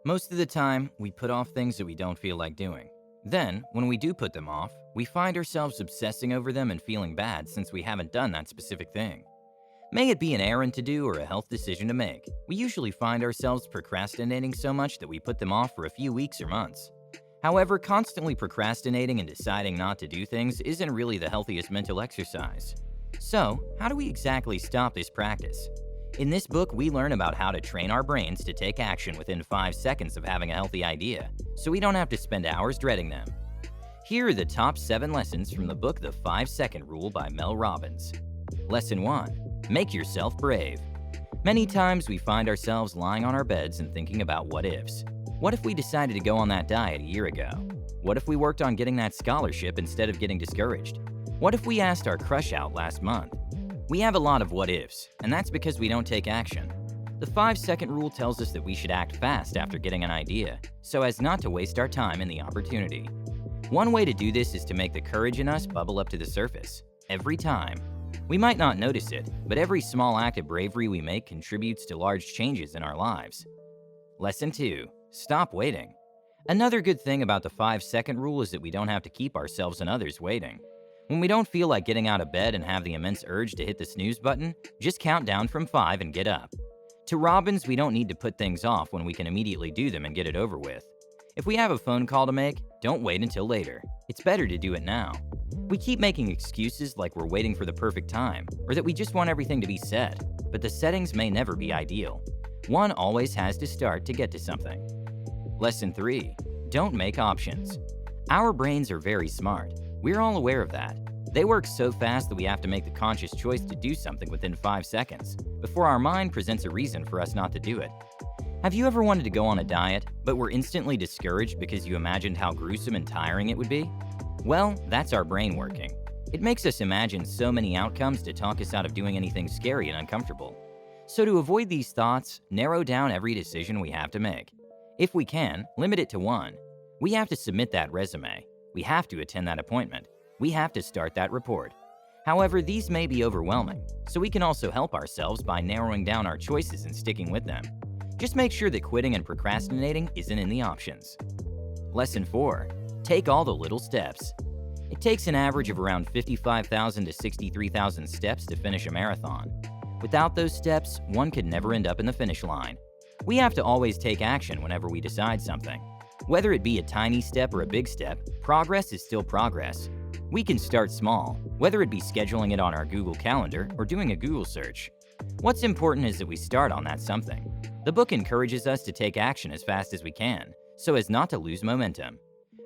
Most of the time, we put off things that we don't feel like doing. Then, when we do put them off, we find ourselves obsessing over them and feeling bad since we haven't done that specific thing. May it be an errand to do or a health decision to make, we usually find ourselves procrastinating so much that we put them off for a few weeks or months. However, constantly procrastinating and deciding not to do things isn't really the healthiest mental exercise. So, how do we exactly stop this practice? In this book, we learn about how to train our brains to take action within 5 seconds of having a healthy idea, so we don't have to spend hours dreading them. Here are the top 7 lessons from the book The 5-Second Rule by Mel Robbins. Lesson 1. Make yourself brave. Many times we find ourselves lying on our beds and thinking about what ifs. What if we decided to go on that diet a year ago? What if we worked on getting that scholarship instead of getting discouraged? What if we asked our crush out last month? We have a lot of what ifs, and that's because we don't take action. The 5-second rule tells us that we should act fast after getting an idea, so as not to waste our time in the opportunity. One way to do this is to make the courage in us bubble up to the surface, every time. We might not notice it, but every small act of bravery we make contributes to large changes in our lives. Lesson 2. Stop waiting. Another good thing about the 5-second rule is that we don't have to keep ourselves and others waiting. When we don't feel like getting out of bed and have the immense urge to hit the snooze button, just count down from 5 and get up. To Robbins, we don't need to put things off when we can immediately do them and get it over with. If we have a phone call to make, don't wait until later. It's better to do it now. We keep making excuses like we're waiting for the perfect time, or that we just want everything to be set, but the settings may never be ideal. One always has to start to get to something. Lesson 3. Don't make options. Our brains are very smart. We're all aware of that. They work so fast that we have to make the conscious choice to do something within 5 seconds before our mind presents a reason for us not to do it. Have you ever wanted to go on a diet, but were instantly discouraged because you imagined how gruesome and tiring it would be? Well, that's our brain working. It makes us imagine so many outcomes to talk us out of doing anything scary and uncomfortable. So to avoid these thoughts, narrow down every decision we have to make. If we can, limit it to one. We have to submit that resume. We have to attend that appointment. We have to start that report. However, these may be overwhelming, so we can also help ourselves by narrowing down our choices and sticking with them. Just make sure that quitting and procrastinating isn't in the options. Lesson 4. Take all the little steps. It takes an average of around 55,000 to 63,000 steps to finish a marathon. Without those steps, one could never end up in the finish line. We have to always take action whenever we decide something. Whether it be a tiny step or a big step, progress is still progress. We can start small, whether it be scheduling it on our Google Calendar or doing a Google search. What's important is that we start on that something. The book encourages us to take action as fast as we can, so as not to lose momentum.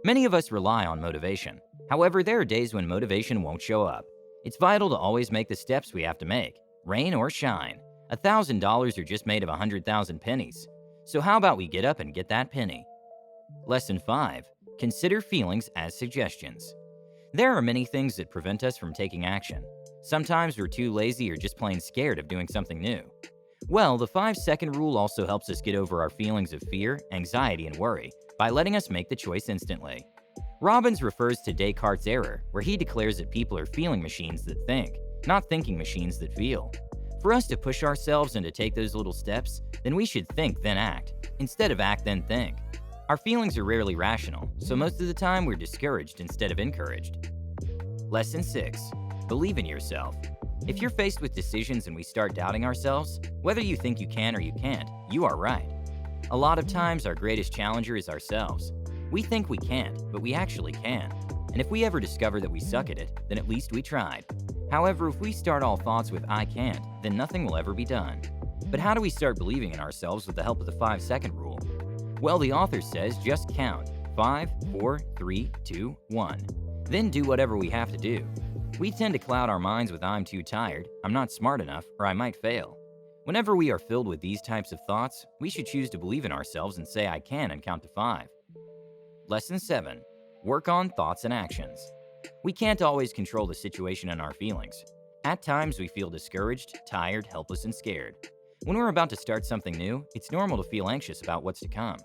Many of us rely on motivation. However, there are days when motivation won't show up. It's vital to always make the steps we have to make, rain or shine. $1,000 are just made of 100,000 pennies. So how about we get up and get that penny? Lesson 5. Consider feelings as suggestions. There are many things that prevent us from taking action. Sometimes we're too lazy or just plain scared of doing something new. Well, the 5-second rule also helps us get over our feelings of fear, anxiety, and worry by letting us make the choice instantly. Robbins refers to Descartes' error, where he declares that people are feeling machines that think, not thinking machines that feel. For us to push ourselves and to take those little steps, then we should think then act, instead of act then think. Our feelings are rarely rational, so most of the time we're discouraged instead of encouraged. Lesson 6. Believe in yourself. If you're faced with decisions and we start doubting ourselves, whether you think you can or you can't, you are right. A lot of times our greatest challenger is ourselves. We think we can't, but we actually can. And if we ever discover that we suck at it, then at least we tried. However, if we start all thoughts with I can't, then nothing will ever be done. But how do we start believing in ourselves with the help of the 5-second rule? Well, the author says just count 5, 4, 3, 2, 1. Then do whatever we have to do. We tend to cloud our minds with I'm too tired, I'm not smart enough, or I might fail. Whenever we are filled with these types of thoughts, we should choose to believe in ourselves and say I can and count to 5. Lesson 7. Work on thoughts and actions. We can't always control the situation and our feelings. At times we feel discouraged, tired, helpless, and scared. When we're about to start something new, it's normal to feel anxious about what's to come.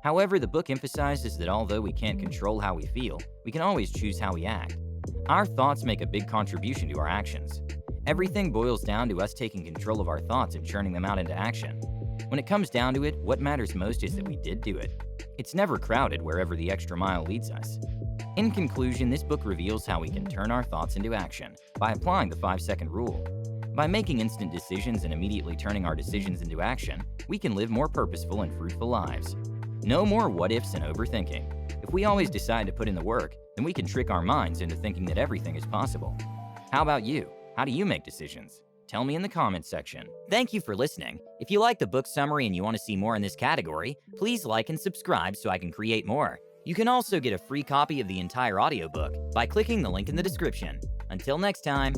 However, the book emphasizes that although we can't control how we feel, we can always choose how we act. Our thoughts make a big contribution to our actions. Everything boils down to us taking control of our thoughts and churning them out into action. When it comes down to it, what matters most is that we did do it. It's never crowded wherever the extra mile leads us. In conclusion, this book reveals how we can turn our thoughts into action by applying the 5-second rule. By making instant decisions and immediately turning our decisions into action, we can live more purposeful and fruitful lives. No more what-ifs and overthinking. If we always decide to put in the work, then we can trick our minds into thinking that everything is possible. How about you? How do you make decisions? Tell me in the comments section. Thank you for listening. If you like the book summary and you want to see more in this category, please like and subscribe so I can create more. You can also get a free copy of the entire audiobook by clicking the link in the description. Until next time.